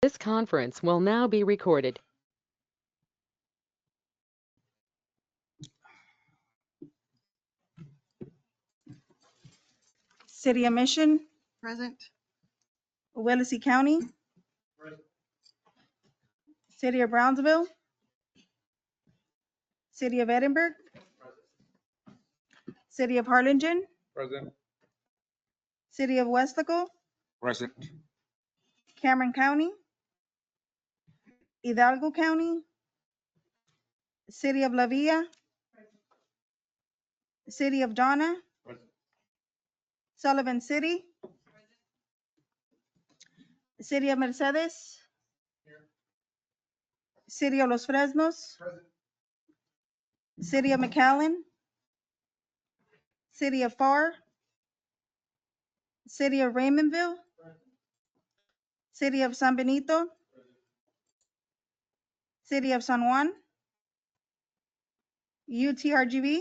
This conference will now be recorded. City of Mission, Present. Willacy County, City of Brownsville, City of Edinburgh, City of Harlingen, Present. City of Westaco, Present. Cameron County, Hidalgo County, City of La Villa, City of Donna, Present. Sullivan City, City of Mercedes, City of Los Fresnos, Present. City of McAllen, City of Farr, City of Raymondville, City of San Benito, City of San Juan, UTRGV,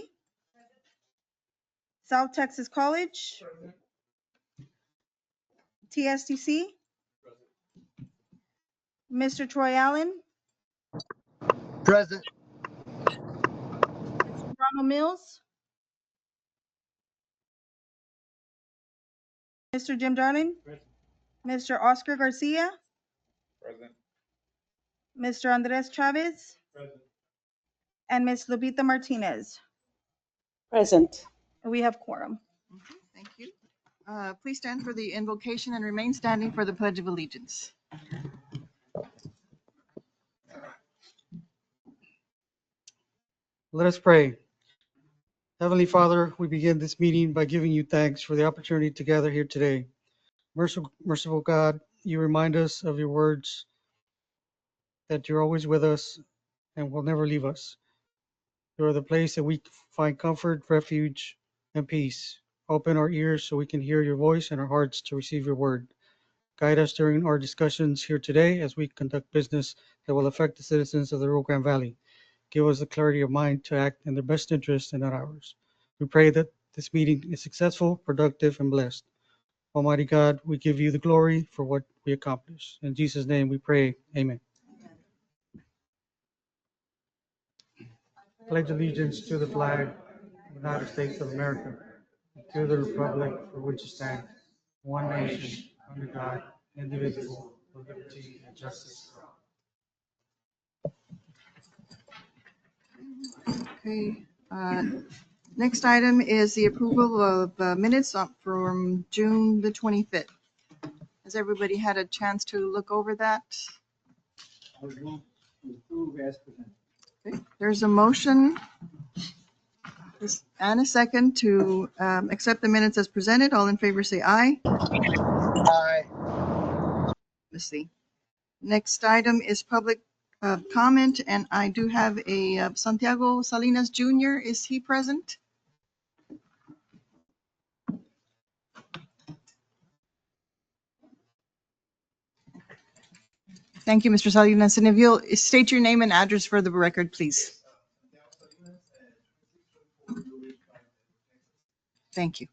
South Texas College, TSTC, Mr. Troy Allen, Present. Ronald Mills, Mr. Jim Darling, Mr. Oscar Garcia, Present. Mr. Andres Chavez, Present. and Ms. Lupita Martinez. Present. We have quorum. Okay, thank you. Please stand for the invocation and remain standing for the Pledge of Allegiance. Let us pray. Heavenly Father, we begin this meeting by giving you thanks for the opportunity to gather here today. Merciful God, you remind us of your words that you're always with us and will never leave us. You are the place that we find comfort, refuge, and peace. Open our ears so we can hear your voice and our hearts to receive your word. Guide us during our discussions here today as we conduct business that will affect the citizens of the Rio Grande Valley. Give us the clarity of mind to act in their best interest and not ours. We pray that this meeting is successful, productive, and blessed. Almighty God, we give you the glory for what we accomplish. In Jesus' name we pray, amen. Pledge allegiance to the flag of the United States of America, and to the republic for which it stands, one nation, under God, indivisible, with liberty and justice for all. Okay. Next item is the approval of minutes from June the 25th. Has everybody had a chance to look over that? Okay. There's a motion and a second to accept the minutes as presented. All in favor say aye. Aye. Let's see. Next item is public comment, and I do have a Santiago Salinas Jr. Is he present? Thank you, Mr. Salinas. And if you'll state your name and address for the record, please. Thank you.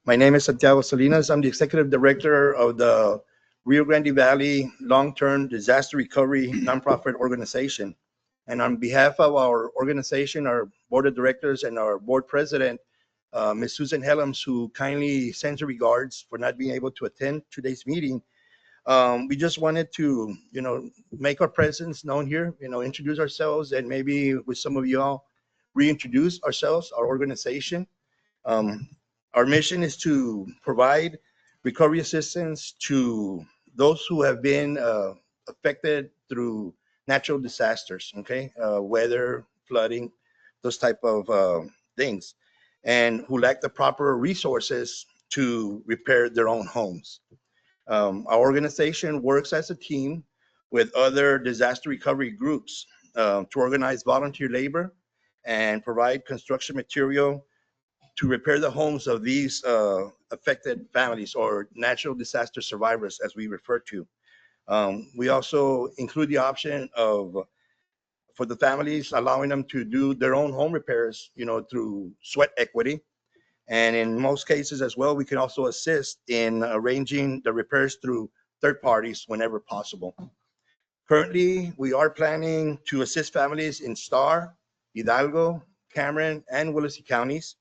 My name is Santiago Salinas. I'm the Executive Director of the Rio Grande Valley Long-Term Disaster Recovery Nonprofit Organization. And on behalf of our organization, our Board of Directors, and our Board President, Ms. Susan Helms, who kindly sends her regards for not being able to attend today's meeting, we just wanted to, make our presence known here, introduce ourselves, and maybe with some of you all reintroduce ourselves, our organization. Our mission is to provide recovery assistance to those who have been affected through natural disasters, okay, weather, flooding, those type of things, and who lack the proper resources to repair their own homes. Our organization works as a team with other disaster recovery groups to organize volunteer labor and provide construction material to repair the homes of these affected families, or natural disaster survivors, as we refer to. We also include the option for the families, allowing them to do their own home repairs, through sweat equity. And in most cases as well, we can also assist in arranging the repairs through third parties whenever possible. Currently, we are planning to assist families in Star, Hidalgo, Cameron, and Willacy counties,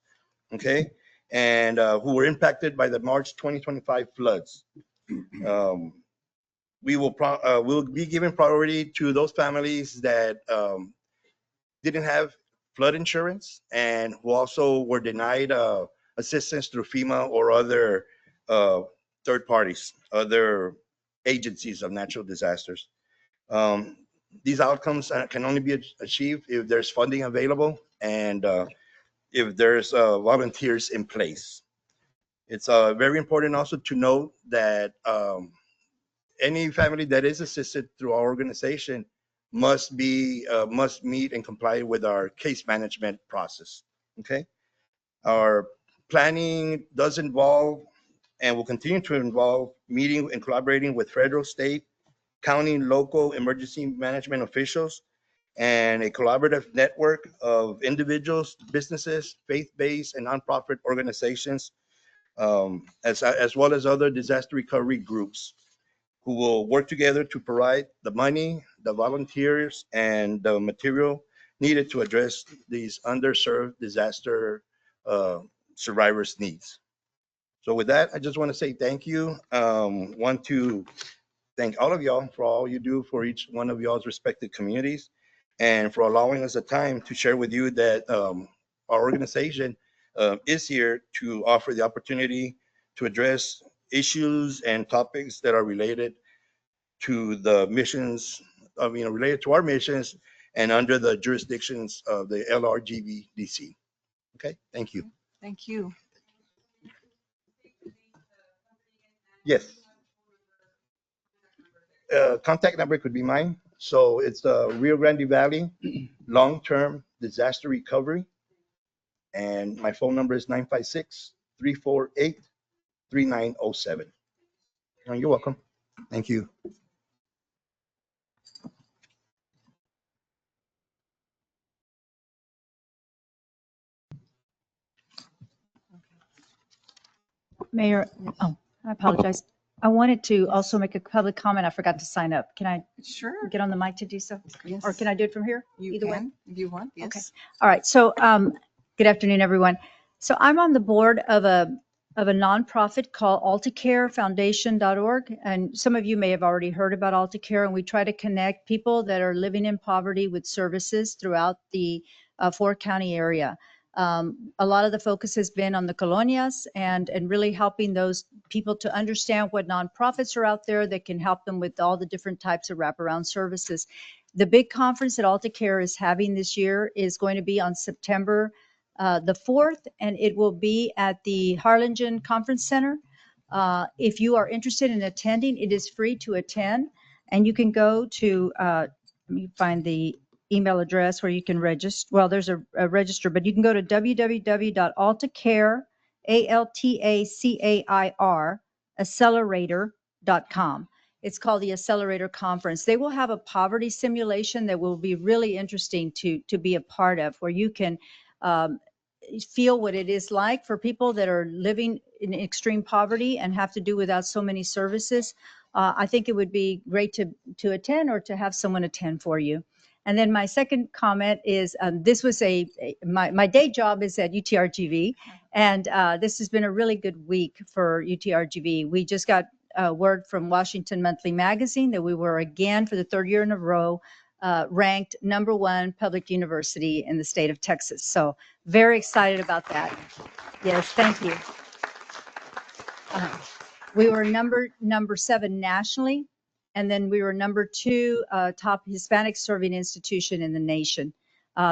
okay, and who were impacted by the March 2025 floods. We'll be giving priority to those families that didn't have flood insurance and who also were denied assistance through FEMA or other third parties, other agencies of natural disasters. Um, these outcomes can only be achieved if there's funding available and if there's volunteers in place. It's very important also to note that any family that is assisted through our organization must meet and comply with our case management process. Okay, our planning does involve and will continue to involve meeting and collaborating with federal, state, county, and local emergency management officials and a collaborative network of individuals, businesses, faith-based and nonprofit organizations, as well as other disaster recovery groups who will work together to provide the money, the volunteers, and the material needed to address these underserved disaster survivors' needs. So with that, I just want to say thank you. Want to thank all of y'all for all you do for each one of y'all's respective communities and for allowing us the time to share with you that our organization is here to offer the opportunity to address issues and topics that are related to the missions, related to our missions and under the jurisdictions of the LRGVDC. Okay, thank you. Thank you. Yes. Contact number could be mine. So it's the Rio Grande Valley Long-Term Disaster Recovery. And my phone number is 956-348-3907. You're welcome. Thank you. Mayor, oh, I apologize. I wanted to also make a public comment. I forgot to sign up. Can I Sure. get on the mic to do so? Yes. Or can I do it from here? You Either way? can, if you want, yes. All right. So, good afternoon, everyone. So I'm on the board of a nonprofit called AltaCareFoundation.org. And some of you may have already heard about AltaCare, and we try to connect people that are living in poverty with services throughout the four-county area. A lot of the focus has been on the colonias and really helping those people to understand what nonprofits are out there that can help them with all the different types of wraparound services. The big conference that AltaCare is having this year is going to be on September the 4th, and it will be at the Harlingen Conference Center. If you are interested in attending, it is free to attend, and you can go to, let me find the email address where you can register. Well, there's a register, but you can go to www.altacair, ALTACAIR, accelerator.com. It's called the Accelerator Conference. They will have a poverty simulation that will be really interesting to be a part of, where you can feel what it is like for people that are living in extreme poverty and have to do without so many services. I think it would be great to attend or to have someone attend for you. And then my second comment is this was my day job is at UTRGV, and this has been a really good week for UTRGV. We just got word from Washington Monthly Magazine that we were again for the third year in a row ranked #1 public university in the state of Texas. So very excited about that. Yes, thank you. We were number 7 nationally, and then we were #2 top Hispanic serving institution in the nation.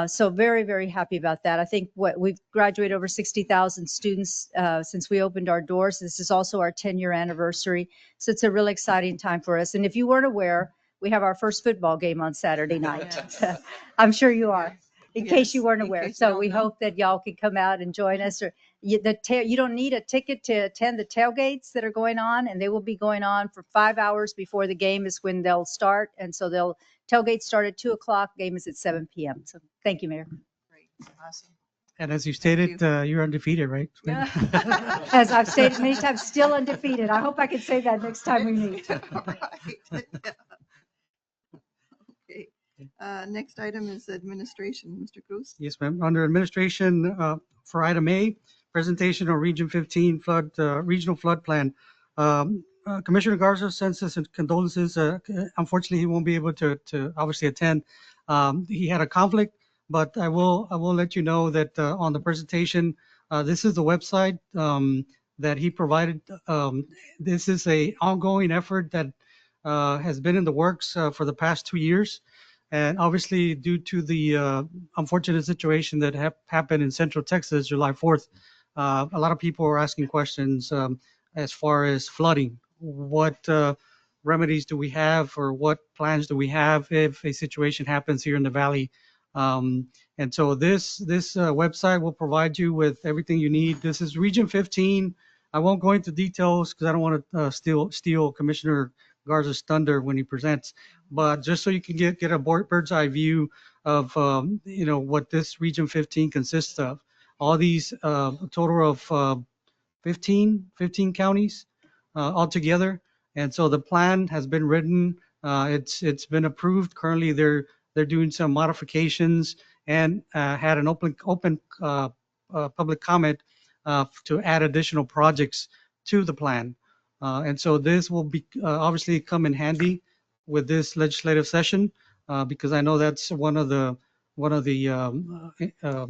So very, very happy about that. I think we've graduated over 60,000 students since we opened our doors. This is also our 10-year anniversary. So it's a really exciting time for us. And if you weren't aware, we have our first football game on Saturday night. Yes. I'm sure you are, in case you weren't aware. So we hope that y'all can come out and join us. Or you don't need a ticket to attend the tailgates that are going on, and they will be going on for 5 hours before the game is when they'll start. And so tailgates start at 2 o'clock, game is at 7 p.m. So thank you, Mayor. Great, awesome. And as you stated, you're undefeated, right? As I've stated many times, still undefeated. I hope I can say that next time we meet. Right. Okay. Next item is administration. Mr. Cruz? Yes, ma'am. Under administration, for item A, presentation of Region 15 flood, regional flood plan. Commissioner Garza sends us condolences. Unfortunately, he won't be able to obviously attend. He had a conflict, but I will let you know that on the presentation, this is the website that he provided. This is a ongoing effort that has been in the works for the past 2 years. And obviously, due to the unfortunate situation that happened in Central Texas, July 4th, a lot of people are asking questions as far as flooding. What remedies do we have, or what plans do we have if a situation happens here in the valley? And so this website will provide you with everything you need. This is Region 15. I won't go into details because I don't want to steal Commissioner Garza's thunder when he presents. But just so you can get a bird's eye view of what this Region 15 consists of. All these a total of 15 counties altogether. And so the plan has been written. It's been approved. Currently, they're doing some modifications and had an open public comment to add additional projects to the plan. And so this will be obviously come in handy with this legislative session because I know that's one of the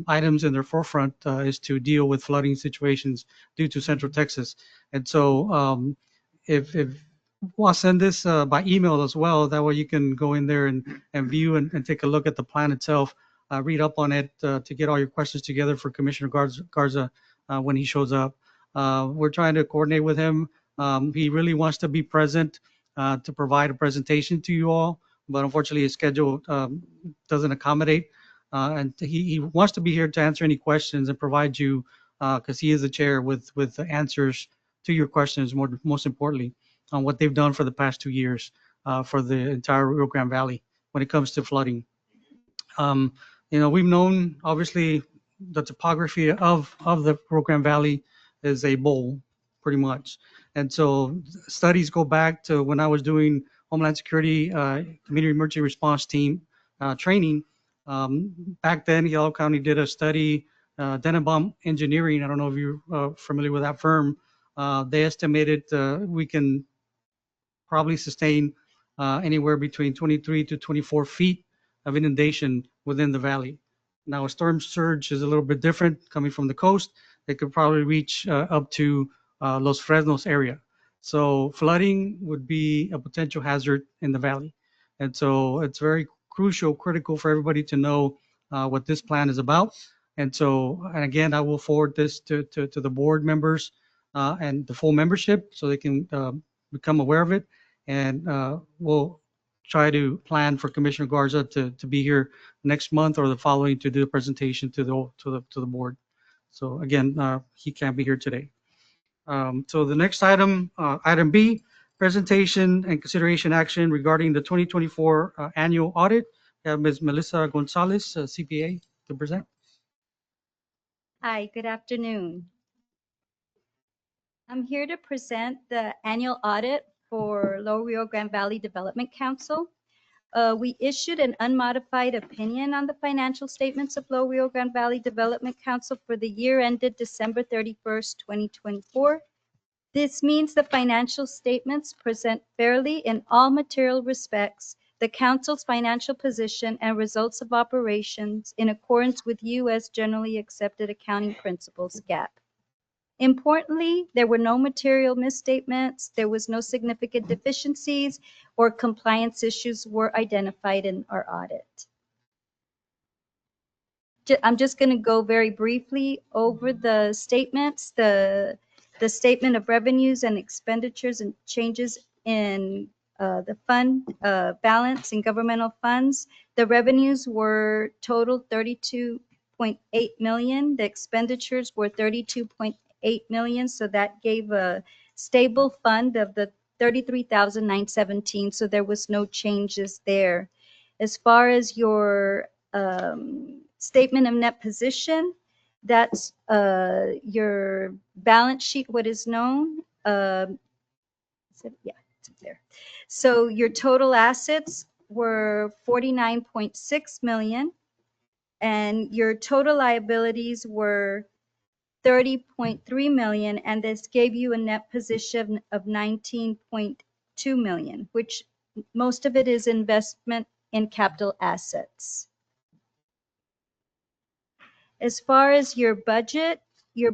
items in their forefront is to deal with flooding situations due to Central Texas. And so if I'll send this by email as well. That way you can go in there and view and take a look at the plan itself, read up on it to get all your questions together for Commissioner Garza when he shows up. We're trying to coordinate with him. He really wants to be present to provide a presentation to you all, but unfortunately his schedule doesn't accommodate. And he wants to be here to answer any questions and provide you, because he is the chair, with the answers to your questions, most importantly, on what they've done for the past 2 years for the entire Rio Grande Valley when it comes to flooding. We've known, obviously, the topography of the Rio Grande Valley is a bowl, pretty much. And so studies go back to when I was doing Homeland Security Community Emergency Response Team training. Back then, Hidalgo County did a study, Denenbaum Engineering. I don't know if you're familiar with that firm. They estimated we can probably sustain anywhere between 23 to 24 feet of inundation within the valley. Now, a storm surge is a little bit different coming from the coast. They could probably reach up to Los Fresnos area. So flooding would be a potential hazard in the valley. And so it's very crucial, critical for everybody to know what this plan is about. And so, and again, I will forward this to the board members and the full membership so they can become aware of it. And we'll try to plan for Commissioner Garza to be here next month or the following to do a presentation to the board. So again, he can't be here today. So the next item, item B, presentation and consideration action regarding the 2024 annual audit. We have Ms. Melissa Gonzalez, CPA, to present. Hi, good afternoon. I'm here to present the annual audit for Lower Rio Grande Valley Development Council. We issued an unmodified opinion on the financial statements of Lower Rio Grande Valley Development Council for the year ended December 31st, 2024. This means the financial statements present fairly in all material respects the council's financial position and results of operations in accordance with U.S. Generally Accepted Accounting Principles, GAAP. Importantly, there were no material misstatements, there was no significant deficiencies, or compliance issues were identified in our audit. I'm just going to go very briefly over the statements, the statement of revenues and expenditures and changes in the fund balance in governmental funds. The revenues were total 32.8 million. The expenditures were 32.8 million. So that gave a stable fund of the 33,917. So there was no changes there. As far as your statement of net position, That's your balance sheet, what is known. Yeah, it's up there. So your total assets were 49.6 million, and your total liabilities were 30.3 million, and this gave you a net position of 19.2 million, which most of it is investment in capital assets. As far as your budget, you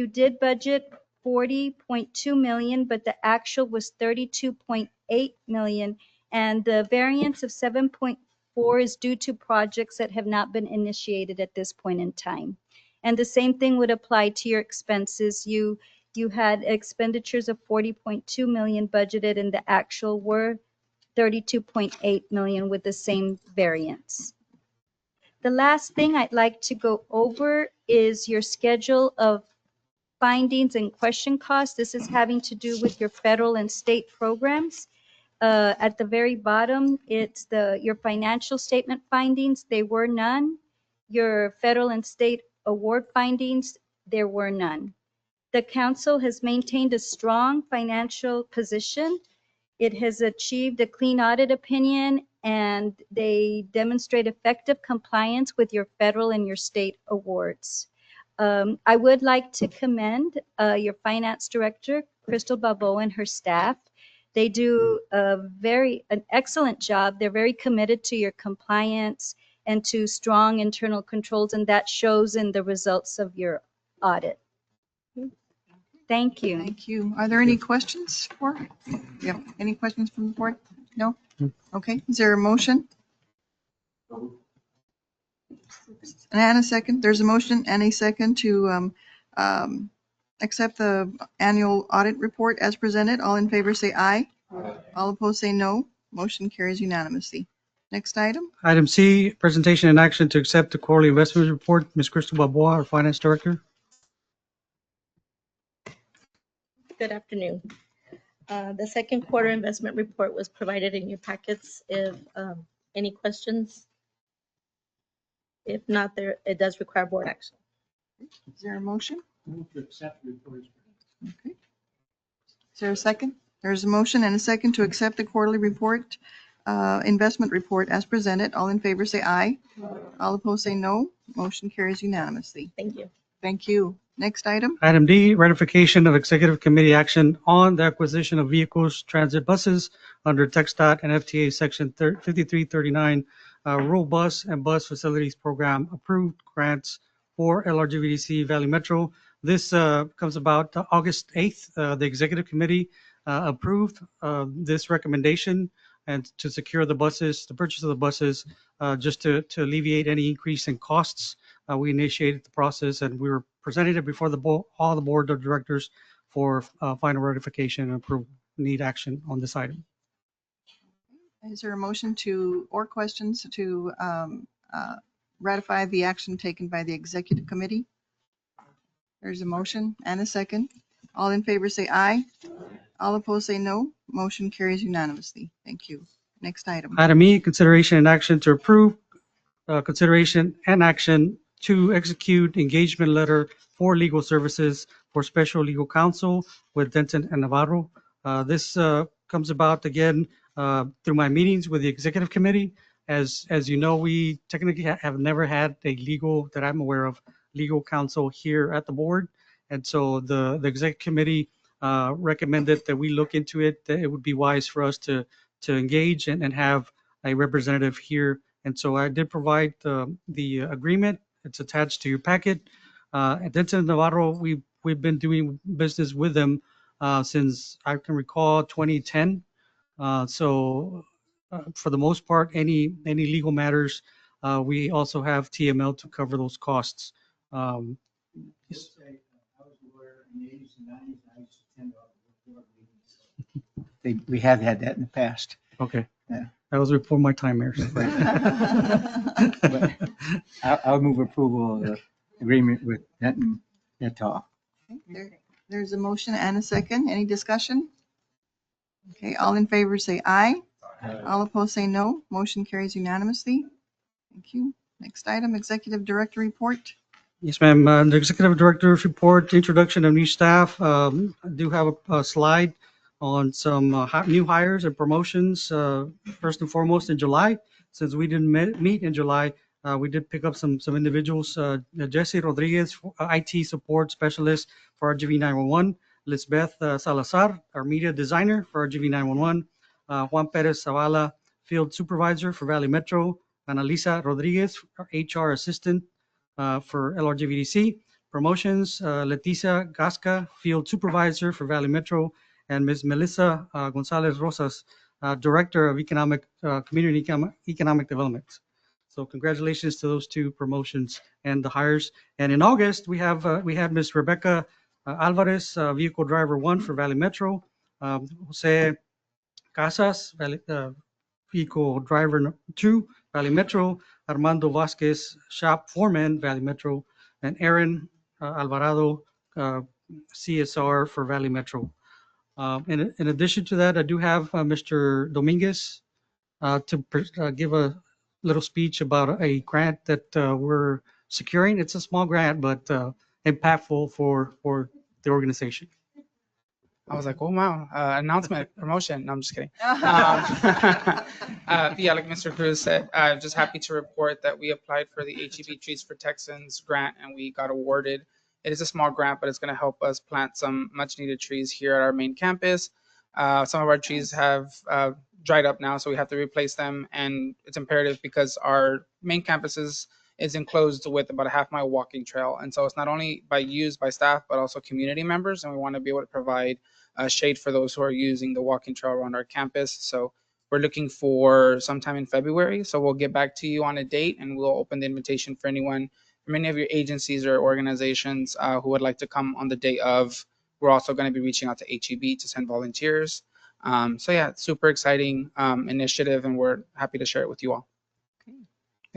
did budget 40.2 million, but the actual was 32.8 million. And the variance of 7.4 is due to projects that have not been initiated at this point in time. And the same thing would apply to your expenses. You had expenditures of 40.2 million budgeted, and the actual were 32.8 million with the same variance. The last thing I'd like to go over is your schedule of findings and question costs. This is having to do with your federal and state programs. At the very bottom, it's your financial statement findings. They were none. Your federal and state award findings, there were none. The council has maintained a strong financial position. It has achieved a clean audit opinion, and they demonstrate effective compliance with your federal and your state awards. I would like to commend your finance director, Crystal Balboa, and her staff. They do an excellent job. They're very committed to your compliance and to strong internal controls, and that shows in the results of your audit. Thank you. Thank you. Are there any questions for? Yep. Any questions from the board? No? Okay. Is there a motion? And a second. There's a motion and a second to accept the annual audit report as presented. All in favor say aye. All opposed say no. Motion carries unanimously. Next item. Item C, presentation and action to accept the quarterly investment report. Ms. Crystal Balboa, our finance director. Good afternoon. The second quarter investment report was provided in your packets. If any questions? If not, it does require board action. Is there a motion? Move to accept the report. Okay. Is there a second? There's a motion and a second to accept the quarterly report, investment report as presented. All in favor say aye. All opposed say no. Motion carries unanimously. Thank you. Thank you. Next item. Item D, ratification of executive committee action on the acquisition of vehicles, transit buses under TxDOT and FTA Section 5339, Rural Bus and Bus Facilities Program approved grants for LRGVDC Valley Metro. This comes about August 8th. The executive committee approved this recommendation and to secure the buses, the purchase of the buses, just to alleviate any increase in costs. We initiated the process and we were presented it before all the board of directors for final ratification and approval. Need action on this item. Is there a motion or questions to ratify the action taken by the executive committee? There's a motion and a second. All in favor say aye. All opposed say no. Motion carries unanimously. Thank you. Next item. Item E, consideration and action to approve, consideration and action to execute engagement letter for legal services for special legal counsel with Denton and Navarro. This comes about again through my meetings with the executive committee. As you know, we technically have never had a legal, that I'm aware of, legal counsel here at the board. And so the executive committee recommended that we look into it, that it would be wise for us to engage and have a representative here. And so I did provide the agreement. It's attached to your packet. At Denton Navarro, we've been doing business with them since I can recall 2010. So for the most part, any legal matters, we also have TML to cover those costs. We have had that in the past. Okay. Yeah. That was before my time, Mayor. But I'll move approval of the agreement with Denton et al. There's a motion and a second. Any discussion? Okay, all in favor say aye. All opposed say no. Motion carries unanimously. Thank you. Next item, executive director report. Yes, ma'am. The Executive Director's report, introduction of new staff. I do have a slide on some new hires and promotions. First and foremost, in July, since we didn't meet in July, we did pick up some individuals. Jesse Rodriguez, IT support specialist for RGV 911. Lisbeth Salazar, our media designer for RGV 911. Juan Perez Zavala, field supervisor for Valley Metro. Analisa Rodriguez, our HR assistant for LRGVDC. Promotions, Leticia Gasca, Field Supervisor for Valley Metro, and Ms. Melissa Gonzalez Rosas, Director of Community Economic Development. So congratulations to those two promotions and the hires. And in August, we had Ms. Rebecca Alvarez, Vehicle Driver 1 for Valley Metro, Jose Casas, Vehicle Driver 2, Valley Metro, Armando Vasquez, Shop Foreman, Valley Metro, and Aaron Alvarado, CSR for Valley Metro. In addition to that, I do have Mr. Dominguez to give a little speech about a grant that we're securing. It's a small grant, but impactful for the organization. I was like, oh wow, announcement, promotion. No, I'm just kidding. Yeah, like Mr. Cruz said, I'm just happy to report that we applied for the HEB Trees for Texans grant and we got awarded. It is a small grant, but it's going to help us plant some much needed trees here at our main campus. Some of our trees have dried up now, so we have to replace them. And it's imperative because our main campus is enclosed with about a half-mile walking trail. And so it's not only used by staff, but also community members. And we want to be able to provide shade for those who are using the walking trail around our campus. So we're looking for sometime in February. So we'll get back to you on a date and we'll open the invitation for anyone from any of your agencies or organizations who would like to come on the day of. We're also going to be reaching out to HEB to send volunteers. So yeah, super exciting initiative and we're happy to share it with you all. Okay.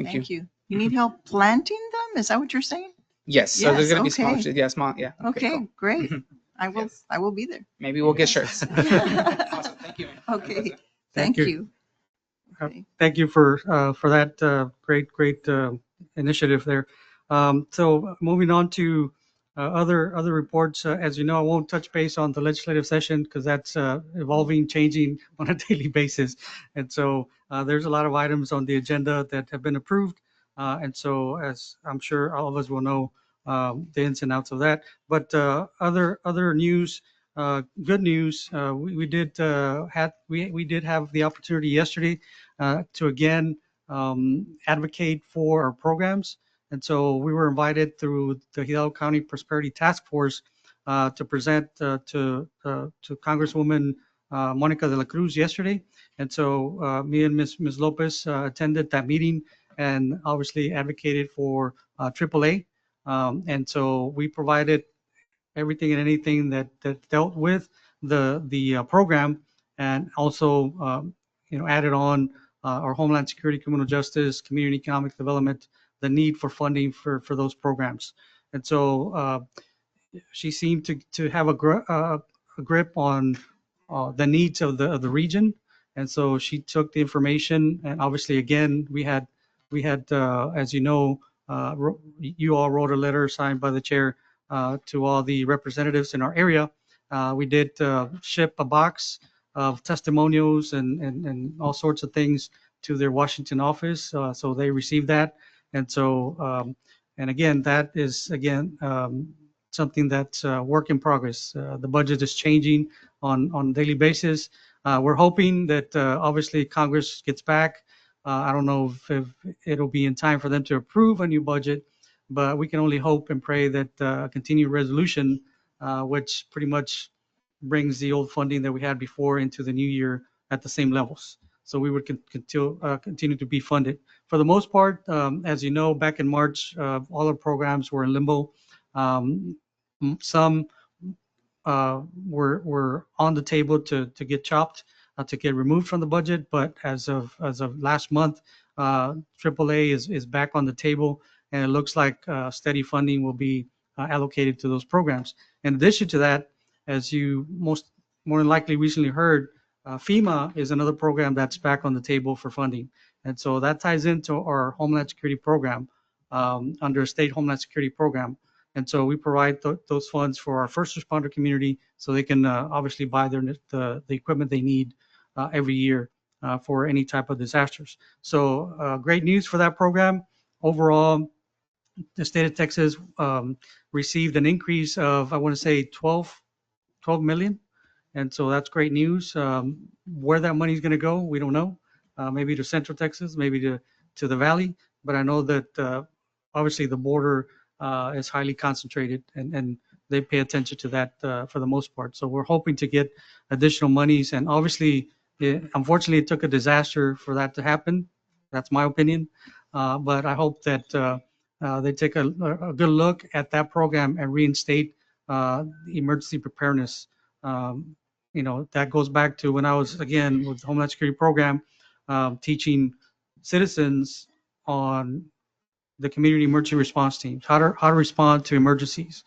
Thank you. You need help planting them? Is that what you're saying? Yes, so there's Yes, going to be small okay. trees. Yeah, small. Yeah. Okay, cool. great. I will, Yes. I will be there. Maybe we'll get shirts. Awesome. Thank you. Okay, Thank thank you. you. Okay. Thank you for that great initiative there. So moving on to other reports, as you know, I won't touch base on the legislative session because that's evolving, changing on a daily basis. And so there's a lot of items on the agenda that have been approved. And so as I'm sure all of us will know the ins and outs of that. But other news, good news, we did have the opportunity yesterday to again advocate for our programs. And so we were invited through the Hidalgo County Prosperity Task Force to present to Congresswoman Monica de la Cruz yesterday. And so me and Ms. Lopez attended that meeting and obviously advocated for AAA. And so we provided everything and anything that dealt with the program, and also added on our Homeland Security, Criminal Justice, Community Economic Development, the need for funding for those programs. And so she seemed to have a grip on the needs of the region. And so she took the information, and obviously again we had as you know, you all wrote a letter signed by the chair to all the representatives in our area. We did ship a box of testimonials and all sorts of things to their Washington office, so they received that. And so and again, that is something that's work in progress. The budget is changing on a daily basis. We're hoping that obviously Congress gets back. I don't know if it'll be in time for them to approve a new budget, but we can only hope and pray that a continued resolution, which pretty much brings the old funding that we had before into the new year at the same levels. So we would continue to be funded. For the most part, as you know, back in March, all our programs were in limbo. Some were on the table to get chopped, to get removed from the budget. But as of last month, AAA is back on the table, and it looks like steady funding will be allocated to those programs. In addition to that, as you more than likely recently heard, FEMA is another program that's back on the table for funding. And so that ties into our Homeland Security program. under a state Homeland Security program. And so we provide those funds for our first responder community so they can obviously buy the equipment they need every year for any type of disasters. So great news for that program. Overall, the state of Texas received an increase of, I want to say 12 million. And so that's great news. Where that money is going to go, we don't know. Maybe to Central Texas, maybe to the Valley. But I know that obviously the border is highly concentrated and they pay attention to that for the most part. So we're hoping to get additional monies. And obviously, unfortunately, it took a disaster for that to happen. That's my opinion. But I hope that they take a good look at that program and reinstate emergency preparedness. That goes back to when I was, again, with the Homeland Security program, teaching citizens on the community emergency response teams, how to respond to emergencies,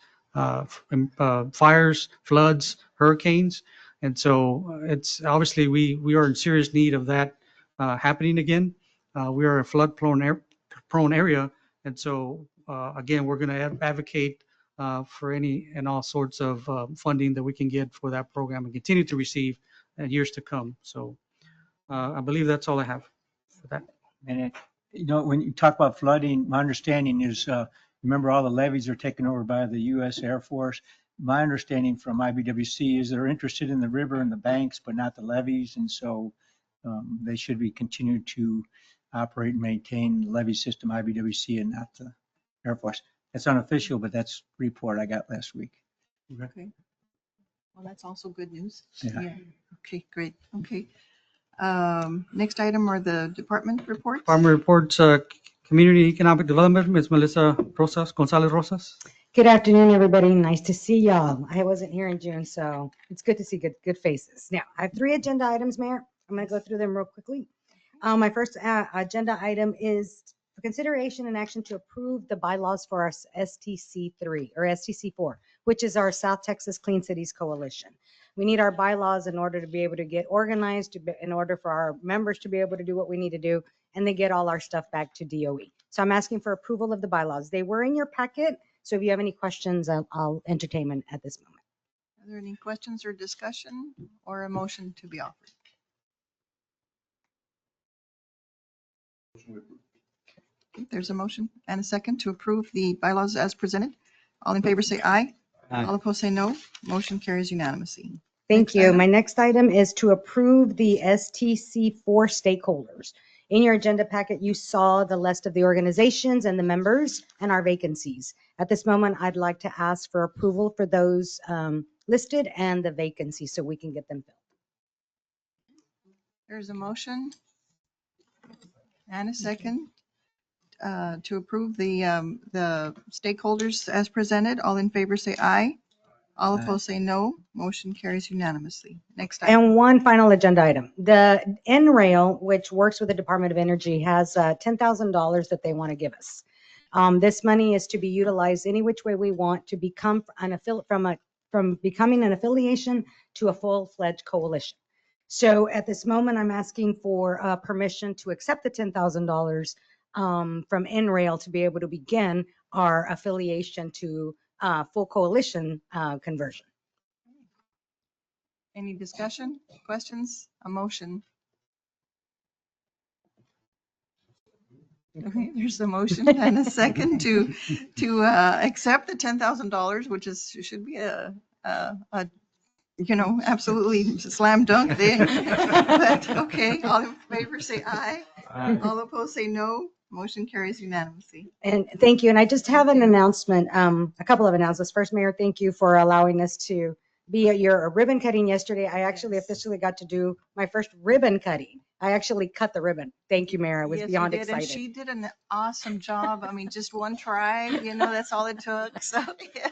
fires, floods, hurricanes. And so it's obviously we are in serious need of that happening again. We are a flood prone area. And so again, we're going to advocate for any and all sorts of funding that we can get for that program and continue to receive in years to come. So I believe that's all I have for that. And when you talk about flooding, my understanding is, remember all the levees are taken over by the U.S. Air Force. My understanding from IBWC is they're interested in the river and the banks, but not the levees. And so they should be continued to operate and maintain the levee system, IBWC, and not the Air Force. That's unofficial, but that's the report I got last week. Okay. Well, that's also good news. Yeah. Okay, great. Okay. Next item are the department reports. Department reports, Community Economic Development, Ms. Melissa Gonzalez Rosas. Good afternoon, everybody. Nice to see y'all. I wasn't here in June, so it's good to see good faces. Now, I have 3 agenda items, Mayor. I'm going to go through them real quickly. My first agenda item is for consideration and action to approve the bylaws for our STC3 or STC4, which is our South Texas Clean Cities Coalition. We need our bylaws in order to be able to get organized, in order for our members to be able to do what we need to do, and they get all our stuff back to DOE. So I'm asking for approval of the bylaws. They were in your packet, so if you have any questions, I'll entertain them at this moment. Are there any questions or discussion or a motion to be offered? Okay, there's a motion and a second to approve the bylaws as presented. All in favor say aye. Aye. All opposed say no. Motion carries unanimously. Thank Next you. item. My next item is to approve the STC4 stakeholders. In your agenda packet, you saw the list of the organizations and the members and our vacancies. At this moment, I'd like to ask for approval for those listed and the vacancies so we can get them filled. There's a motion and a second to approve the stakeholders as presented. All in favor say aye. All Aye. opposed say no. Motion carries unanimously. Next item. And one final agenda item. The NRAIL, which works with the Department of Energy, has $10,000 that they want to give us. This money is to be utilized any which way we want to become from becoming an affiliation to a full-fledged coalition. So at this moment, I'm asking for permission to accept the $10,000 from NRAIL to be able to begin our affiliation to full coalition conversion. Any discussion, questions, a motion? Okay, there's a motion and a second to accept the $10,000, which should be a absolutely slam dunk thing. But okay, all in favor say aye. All opposed say no. Motion carries unanimously. And thank you. And I just have an announcement, a couple of announcements. First, Mayor, thank you for allowing us to be at your ribbon cutting yesterday. I actually officially got to do my first ribbon cutting. I actually cut the ribbon. Thank you, Mayor. I was Yes, beyond you did, and excited. she did an awesome job. I mean, just one try, that's all it took. So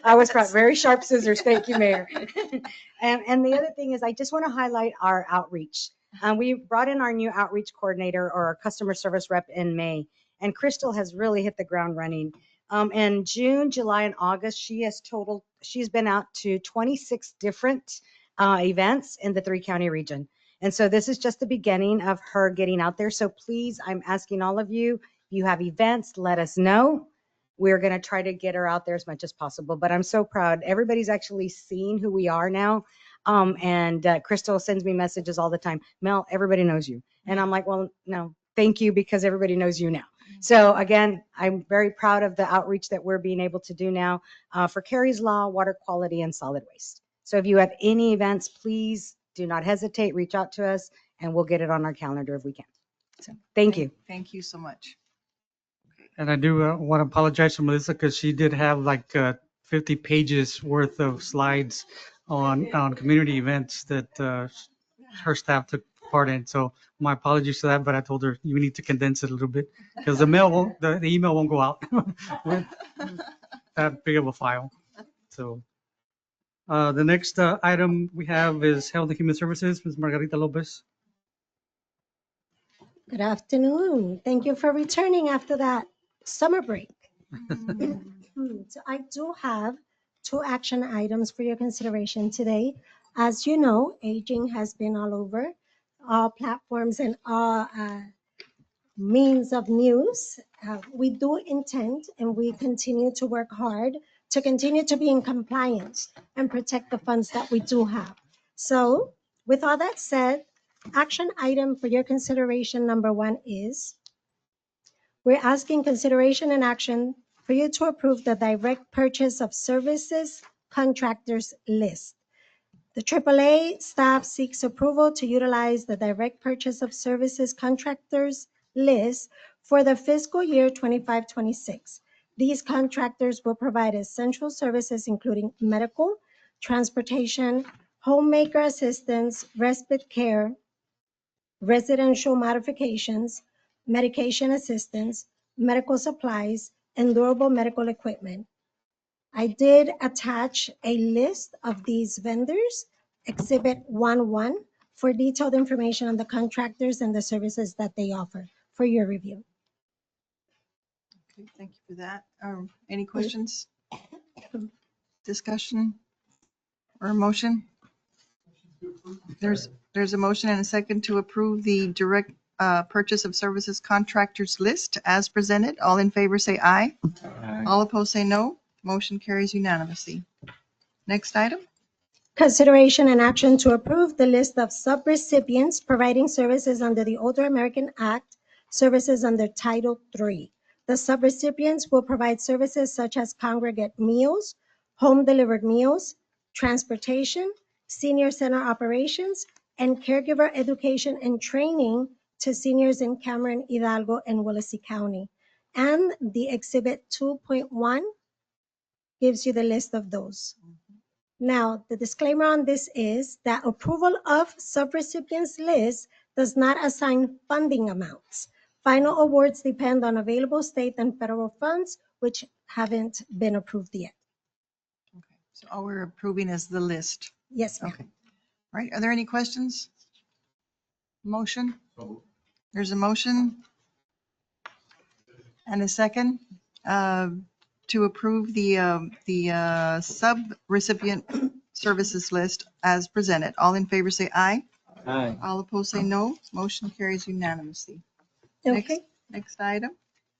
I was proud. Very sharp scissors. Thank you, Mayor. And the other thing is, I just want to highlight our outreach. We brought in our new outreach coordinator or our customer service rep in May, and Crystal has really hit the ground running. In June, July, and August, she's been out to 26 different events in the 3-county region. And so this is just the beginning of her getting out there. So please, I'm asking all of you, if you have events, let us know. we're going to try to get her out there as much as possible. But I'm so proud. Everybody's actually seen who we are now. And Crystal sends me messages all the time. Mel, everybody knows you. And I'm like, well, no, thank you, because everybody knows you now. So again, I'm very proud of the outreach that we're being able to do now for Carrie's Law, water quality, and solid waste. So if you have any events, please do not hesitate, reach out to us, and we'll get it on our calendar if we can. So thank you. Thank you so much. And I do want to apologize to Melissa because she did have like 50 pages worth of slides on community events that her staff took part in. So my apologies for that, but I told her you need to condense it a little bit because the email won't go out with that big of a file. So the next item we have is Health and Human Services, Ms. Margarita Lopez. Good afternoon. Thank you for returning after that summer break. So I do have 2 action items for your consideration today. As you know, aging has been all over all platforms and all means of news. We do intend and we continue to work hard to continue to be in compliance and protect the funds that we do have. So with all that said, action item for your consideration number 1 is we're asking consideration and action for you to approve the direct purchase of services contractors list. The AAA staff seeks approval to utilize the direct purchase of services contractors list for the fiscal year 25-26. These contractors will provide essential services including medical, transportation, homemaker assistance, respite care, residential modifications, medication assistance, medical supplies, and durable medical equipment. I did attach a list of these vendors, Exhibit 1-1, for detailed information on the contractors and the services that they offer for your review. Okay, thank you for that. Any questions? Discussion or a motion? There's a motion and a second to approve the direct purchase of services contractors list as presented. All in favor say aye. All opposed say no. Motion carries unanimously. Next item. Consideration and action to approve the list of subrecipients providing services under the Older American Act, services under Title III. The subrecipients will provide services such as congregate meals, home delivered meals, transportation, senior center operations, and caregiver education and training to seniors in Cameron, Hidalgo, and Willacy County. And the Exhibit 2.1 gives you the list of those. Now, the disclaimer on this is that approval of subrecipients list does not assign funding amounts. Final awards depend on available state and federal funds, which haven't been approved yet. Okay, so all we're approving is the list. Yes, ma'am. Okay. All right, are there any questions? Motion? There's a motion and a second to approve the sub-recipient services list as presented. All in favor say aye. Aye. All opposed say no. Motion carries unanimously. Okay. Next item.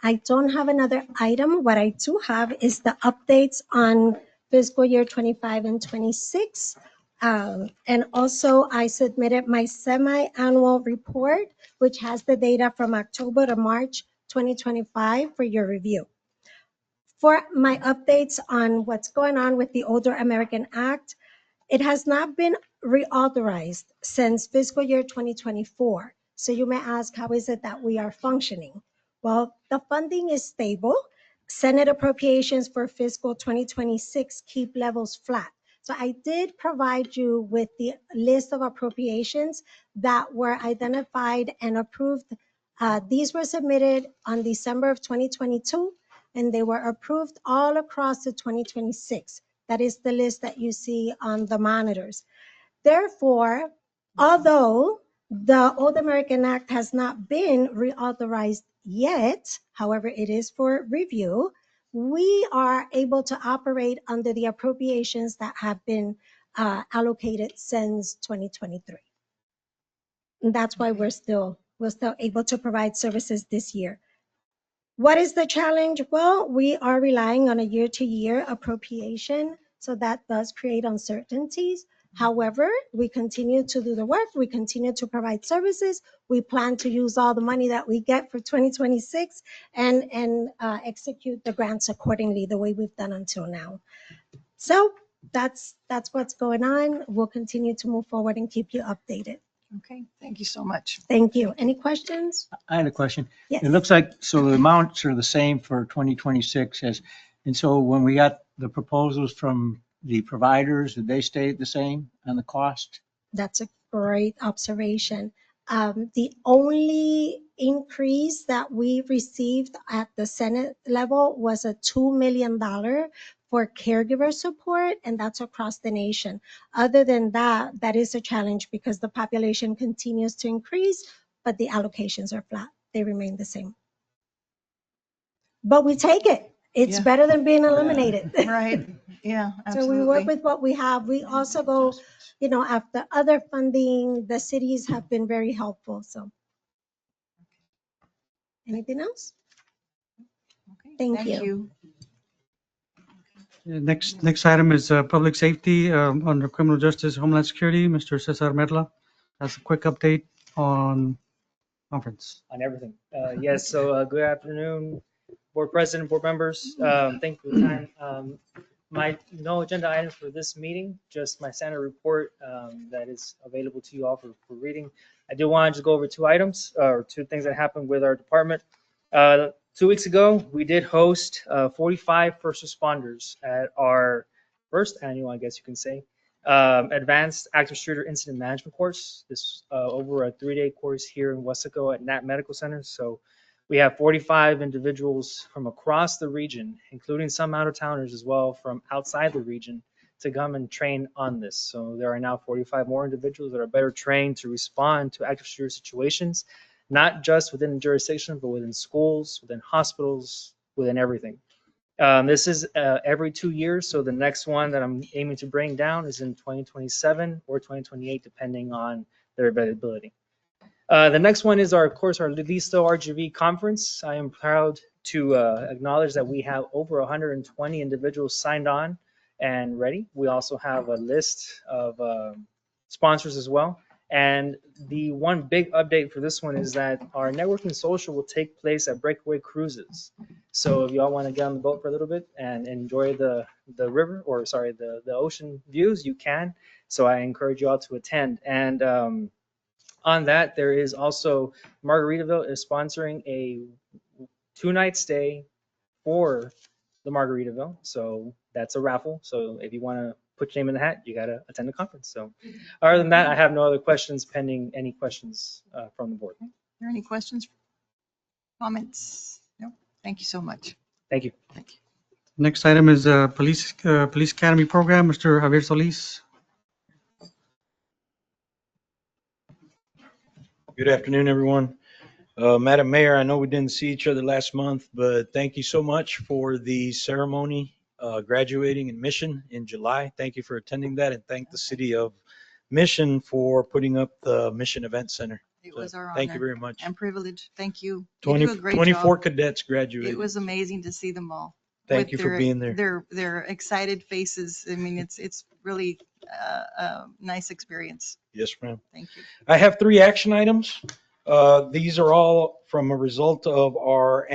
I don't have another item. What I do have is the updates on fiscal year 25 and 26. And also I submitted my semi-annual report, which has the data from October to March 2025 for your review. For my updates on what's going on with the Older American Act, it has not been reauthorized since fiscal year 2024. So you may ask, how is it that we are functioning? Well, the funding is stable. Senate appropriations for fiscal 2026 keep levels flat. So I did provide you with the list of appropriations that were identified and approved. These were submitted on December of 2022, and they were approved all across the 2026. That is the list that you see on the monitors. Therefore, although the Old American Act has not been reauthorized yet, however, it is for review, we are able to operate under the appropriations that have been allocated since 2023. And that's why we're still able to provide services this year. What is the challenge? Well, we are relying on a year-to-year appropriation, so that does create uncertainties. However, we continue to do the work, we continue to provide services. We plan to use all the money that we get for 2026 and execute the grants accordingly, the way we've done until now. So that's what's going on. We'll continue to move forward and keep you updated. Okay, thank you so much. Thank you. Any questions? I had a question. Yes. It looks like, so the amounts are the same for 2026 as, and so when we got the proposals from the providers, did they stay the same on the cost? That's a great observation. The only increase that we received at the Senate level was a $2 million for caregiver support, and that's across the nation. Other than that, that is a challenge because the population continues to increase, but the allocations are flat. They remain the same. But we take it. It's Yeah. better than being eliminated. Right, yeah, So we work absolutely. with what we have. We also go, after other funding, the cities have been very helpful, so. Anything else? Okay, Thank you. Next item is public safety under criminal justice, homeland security. Mr. Cesar Medla has a quick update on conference. On everything. Yes, so good afternoon, board president, board members. Thank you for the time. My no agenda items for this meeting, just my standard report that is available to you all for reading. I do want to just go over two items or two things that happened with our department. 2 weeks ago, we did host 45 first responders at our first annual, I guess you can say, advanced active shooter incident management course. This over a 3-day course here in Wesco at Nat Medical Center. So we have 45 individuals from across the region, including some out of towners as well from outside the region, to come and train on this. So there are now 45 more individuals that are better trained to respond to active shooter situations, not just within the jurisdiction, but within schools, within hospitals, within everything. This is every 2 years. So the next one that I'm aiming to bring down is in 2027 or 2028, depending on their availability. The next one is, of course, our Listo RGV conference. I am proud to acknowledge that we have over 120 individuals signed on and ready. We also have a list of sponsors as well. And the one big update for this one is that our networking social will take place at Breakaway Cruises. So if y'all want to get on the boat for a little bit and enjoy the river, or sorry, the ocean views, you can. So I encourage you all to attend. And on that, there is also Margaritaville is sponsoring a 2-night stay for the Margaritaville. So that's a raffle. So if you want to put your name in the hat, you got to attend the conference. So other than that, I have no other questions pending any questions from the board. Are there any questions? Comments? No. Thank you so much. Thank you. Thank you. Next item is police academy program. Mr. Javier Solis. Good afternoon, everyone. Madam Mayor, I know we didn't see each other last month, but thank you so much for the ceremony graduating in Mission in July. Thank you for attending that, and thank the city of Mission for putting up the Mission Event Center. It was our honor. Thank you very much. And privilege. Thank you. 24 cadets graduated. It was amazing to see them all. Thank you for being there. Their excited faces. I mean, it's really a nice experience. Yes, ma'am. Thank you. I have 3 action items. These are all from a result of our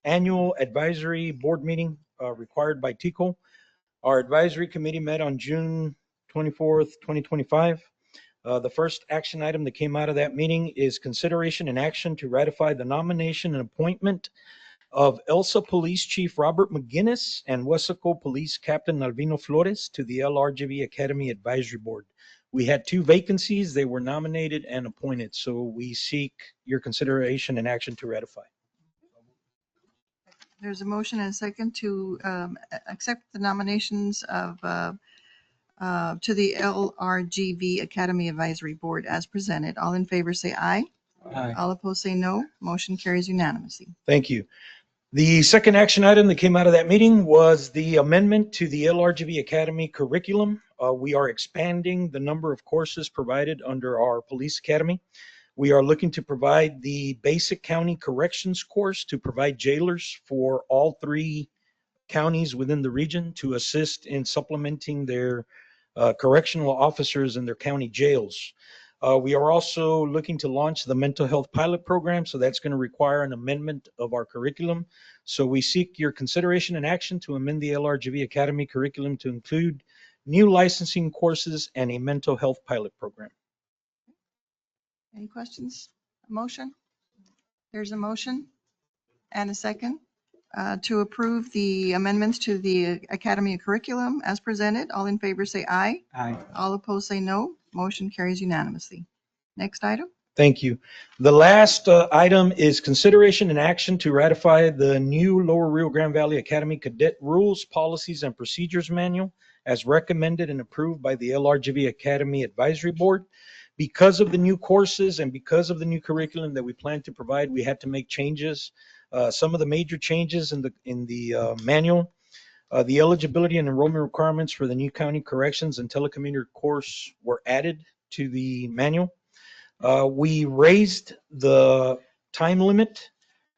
annual advisory board meeting required by TICO. Our advisory committee met on June 24th, 2025. The first action item that came out of that meeting is consideration and action to ratify the nomination and appointment of Elsa Police Chief Robert McGinnis and Wesco Police Captain Alvino Flores to the LRGV Academy Advisory Board. We had 2 vacancies. They were nominated and appointed. So we seek your consideration and action to ratify. There's a motion and a second to accept the nominations of to the LRGV Academy Advisory Board as presented. All in favor say aye. Aye. All opposed say no. Motion carries unanimously. Thank you. The second action item that came out of that meeting was the amendment to the LRGV Academy curriculum. We are expanding the number of courses provided under our police academy. We are looking to provide the basic county corrections course to provide jailers for all 3 counties within the region to assist in supplementing their correctional officers in their county jails. We are also looking to launch the mental health pilot program, so that's going to require an amendment of our curriculum. So we seek your consideration and action to amend the LRGV Academy curriculum to include new licensing courses and a mental health pilot program. Any questions? A motion? There's a motion and a second to approve the amendments to the Academy curriculum as presented. All in favor say aye. Aye. All opposed say no. Motion carries unanimously. Next item. Thank you. The last item is consideration and action to ratify the new Lower Rio Grande Valley Academy Cadet Rules, Policies, and Procedures Manual as recommended and approved by the LRGV Academy Advisory Board. Because of the new courses and because of the new curriculum that we plan to provide, we had to make changes. Some of the major changes in the manual, the eligibility and enrollment requirements for the new county corrections and telecommuter course were added to the manual. We raised the time limit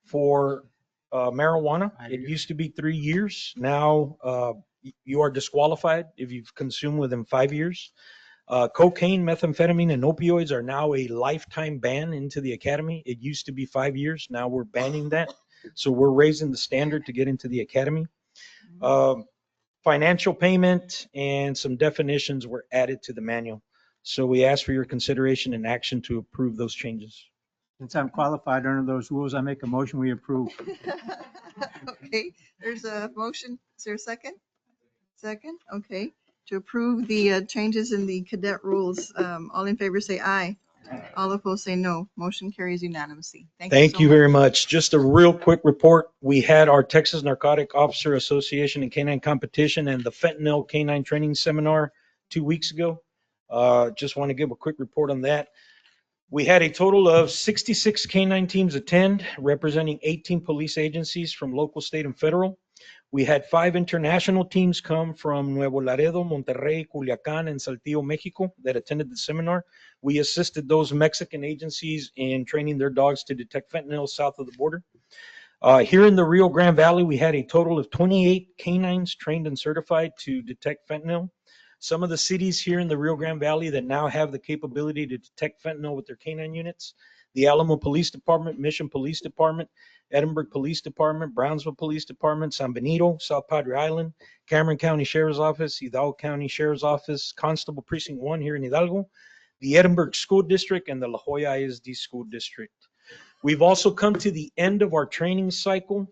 for marijuana. It used to be 3 years. Now you are disqualified if you've consumed within 5 years. Cocaine, methamphetamine, and opioids are now a lifetime ban into the academy. It used to be 5 years. Now we're banning that. So we're raising the standard to get into the academy. Financial payment and some definitions were added to the manual. So we ask for your consideration and action to approve those changes. Since I'm qualified under those rules, I make a motion we approve. Okay, there's a motion. Is there a second? Second, okay. To approve the changes in the cadet rules. All in favor say aye. All opposed say no. Motion carries unanimously. Thank you very much. Just a real quick report. We had our Texas Narcotic Officer Association and Canine Competition and the Fentanyl Canine Training Seminar 2 weeks ago. Just want to give a quick report on that. We had a total of 66 canine teams attend, representing 18 police agencies from local, state, and federal. We had 5 international teams come from Nuevo Laredo, Monterrey, Culiacán, and Saltillo, Mexico that attended the seminar. We assisted those Mexican agencies in training their dogs to detect fentanyl south of the border. Here in the Rio Grande Valley, we had a total of 28 canines trained and certified to detect fentanyl. Some of the cities here in the Rio Grande Valley that now have the capability to detect fentanyl with their canine units: the Alamo Police Department, Mission Police Department, Edinburgh Police Department, Brownsville Police Department, San Benito, South Padre Island, Cameron County Sheriff's Office, Hidalgo County Sheriff's Office, Constable Precinct 1 here in Hidalgo, the Edinburgh School District, and the La Jolla ISD School District. We've also come to the end of our training cycle.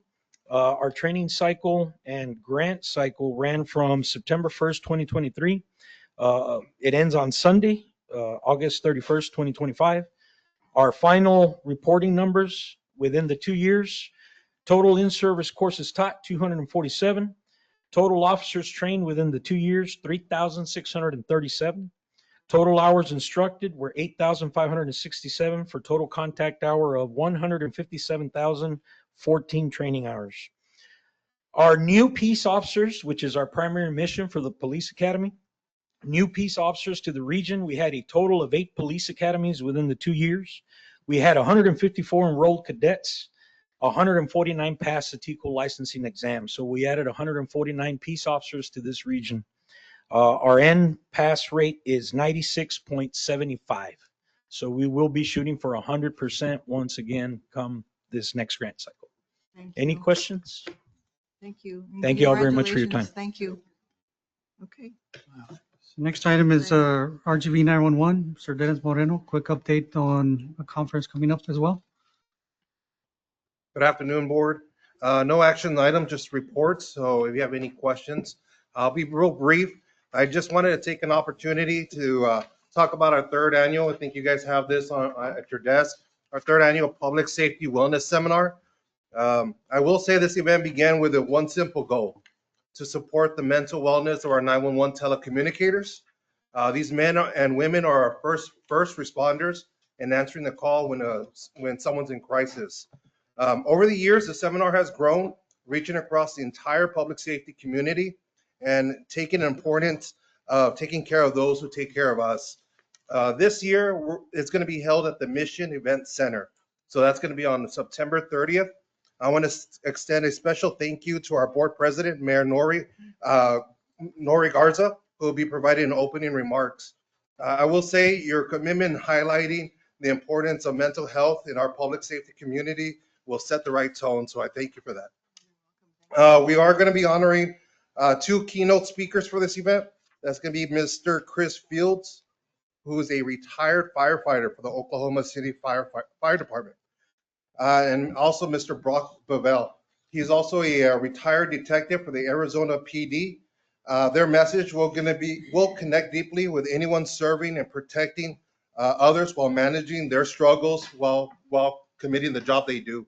Our training cycle and grant cycle ran from September 1st, 2023. It ends on Sunday, August 31st, 2025. Our final reporting numbers within the 2 years: total in-service courses taught, 247. Total officers trained within the 2 years, 3,637. Total hours instructed were 8,567 for total contact hour of 157,014 training hours. Our new peace officers, which is our primary mission for the police academy, new peace officers to the region, we had a total of 8 police academies within the 2 years. We had 154 enrolled cadets, 149 passed the TCO licensing exam. So we added 149 peace officers to this region. Our end pass rate is 96.75. So we will be shooting for 100% once again come this next grant cycle. Any questions? Thank you. Thank you all very much for your time. Thank you. Okay. Next item is RGV 911. Sir Dennis Moreno, quick update on a conference coming up as well. Good afternoon, board. No action item, just reports. So if you have any questions, I'll be real brief. I just wanted to take an opportunity to talk about our 3rd annual. I think you guys have this at your desk. Our 3rd annual Public Safety Wellness Seminar. I will say this event began with one simple goal: to support the mental wellness of our 911 telecommunicators. These men and women are our first responders in answering the call when someone's in crisis. Over the years, the seminar has grown, reaching across the entire public safety community and taking importance of taking care of those who take care of us. This year, it's going to be held at the Mission Event Center. So that's going to be on September 30th. I want to extend a special thank you to our board president, Mayor Nori Garza, who will be providing opening remarks. I will say your commitment highlighting the importance of mental health in our public safety community will set the right tone. So I thank you for that. We are going to be honoring 2 keynote speakers for this event. That's going to be Mr. Chris Fields, who is a retired firefighter for the Oklahoma City Fire Department, and also Mr. Brock Bevell. He's also a retired detective for the Arizona PD. Their message will connect deeply with anyone serving and protecting others while managing their struggles while committing the job they do.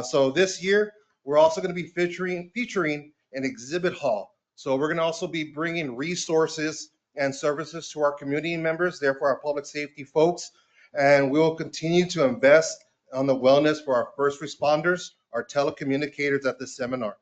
So this year, we're also going to be featuring an exhibit hall. So we're going to also be bringing resources and services to our community members, therefore our public safety folks, and we'll continue to invest on the wellness for our first responders, our telecommunicators at this seminar.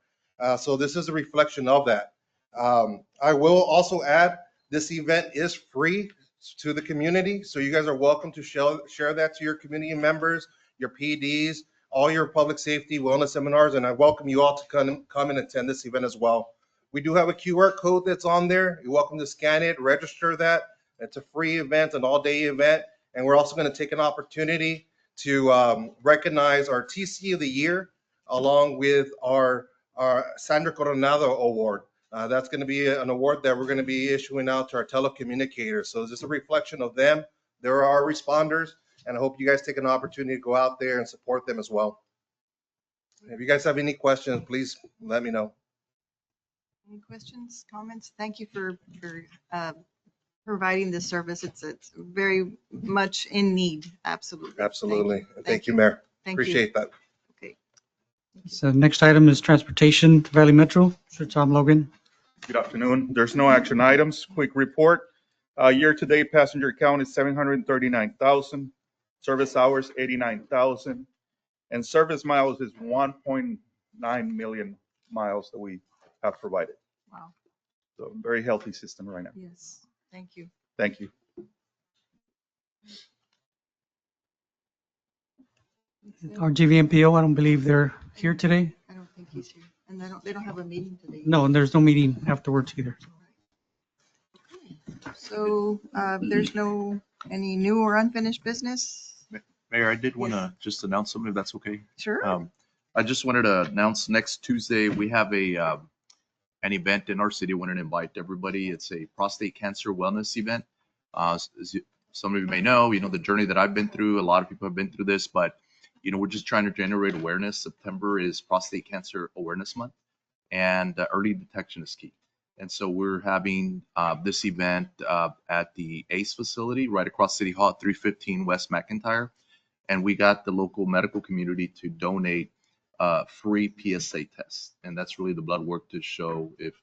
So this is a reflection of that. I will also add, this event is free to the community, so you guys are welcome to share that to your community members, your PDs, all your public safety wellness seminars, and I welcome you all to come and attend this event as well. We do have a QR code that's on there. You're welcome to scan it, register that. It's a free event, an all-day event, and we're also going to take an opportunity to recognize our TC of the Year along with our Sandra Coronado Award. That's going to be an award that we're going to be issuing out to our telecommunicators. So it's just a reflection of them. They're our responders, and I hope you guys take an opportunity to go out there and support them as well. If you guys have any questions, please let me know. Any questions, comments? Thank you for providing this service. It's very much in need. Absolutely. Absolutely. Thank you, Mayor. Thank you. Appreciate that. Okay. So next item is transportation, Valley Metro. Sir Tom Logan. Good afternoon. There's no action items. Quick report. Year-to-date passenger count is 739,000. Service hours, 89,000. And service miles is 1.9 million miles that we have provided. Wow. So very healthy system right now. Yes. Thank you. Thank you. RGVMPO, I don't believe they're here today. I don't think he's here. And they don't have a meeting today. No, and there's no meeting afterwards either. So there's any new or unfinished business? Mayor, I did want to just announce something, if that's okay. Sure. I just wanted to announce next Tuesday, we have an event in our city. I wanted to invite everybody. It's a prostate cancer wellness event. Some of you may know, the journey that I've been through. A lot of people have been through this, but we're just trying to generate awareness. September is Prostate Cancer Awareness Month, and early detection is key. And so we're having this event at the ACE facility right across City Hall at 315 West McIntyre. And we got the local medical community to donate free PSA tests. And that's really the blood work to show if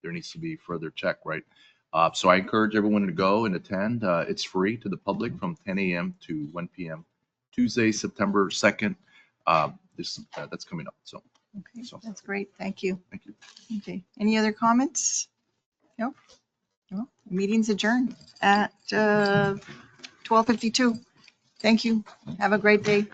there needs to be further check, right? So I encourage everyone to go and attend. It's free to the public from 10 a.m. to 1 p.m. Tuesday, September 2nd. That's coming up. So. Okay, that's great. Thank you. Thank you. Okay. Any other comments? No? No? Meeting's adjourned at 12:52. Thank you. Have a great day.